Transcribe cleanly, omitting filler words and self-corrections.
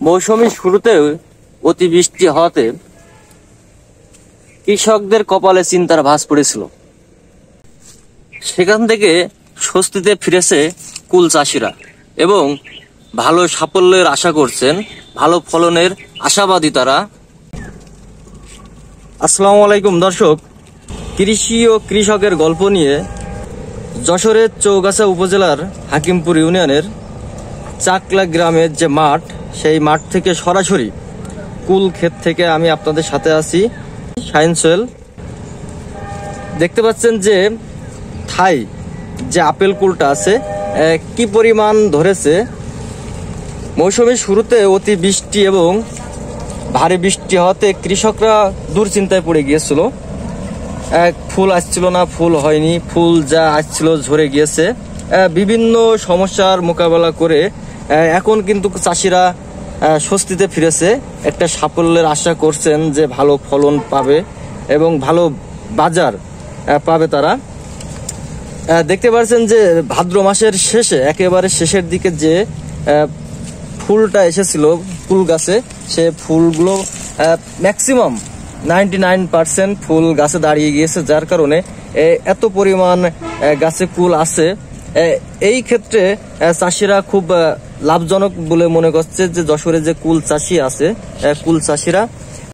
মৌসুমী শুরুতে অতিবৃষ্টি হওয়াতে কৃষকদের কপালে চিন্তার ভাঁজ পড়েছিল। সেখান থেকে স্বস্তিতে ফিরেছে কুল চাষিরা এবং ভালো সাফল্যের আশা করছেন, ভালো ফলনের আশাবাদী তারা। আসসালামু আলাইকুম দর্শক, কৃষি ও কৃষকের গল্প নিয়ে যশোরের চৌগাছা উপজেলার হাকিমপুর ইউনিয়নের চাকলা গ্রামের যে মাঠ, সেই মাঠ থেকে সরাসরি কুল ক্ষেত থেকে আমি আপনাদের সাথে আছি। শাইন সোহেল, দেখতে পাচ্ছেন যে থাই যে আপেল কুলটা আছে কি পরিমাণ ধরেছে। মৌসুমের শুরুতে অতি বৃষ্টি এবং ভারী বৃষ্টি হওয়াতে কৃষকরা দুশ্চিন্তায় পড়ে গিয়েছিল। ফুল আসছিল না, ফুল হয়নি, ফুল যা আসছিল ঝরে গিয়েছে। বিভিন্ন সমস্যার মোকাবেলা করে এখন কিন্তু চাষিরা স্বস্তিতে ফিরেছে, একটা সাফল্যের আশা করছেন যে ভালো ফলন পাবে এবং ভালো বাজার পাবে তারা। দেখতে পাচ্ছেন যে ভাদ্র মাসের শেষে, একেবারে শেষের দিকে যে ফুলটা এসেছিল ফুল গাছে, সে ফুলগুলো ম্যাক্সিমাম 99% ফুল গাছে দাঁড়িয়ে গিয়েছে, যার কারণে এত পরিমাণ গাছে কুল আছে। এই ক্ষেত্রে চাষিরা খুব লাভজনক বলে মনে করছে যে যশোরে যে কুল চাষি আছে, কুল চাষিরা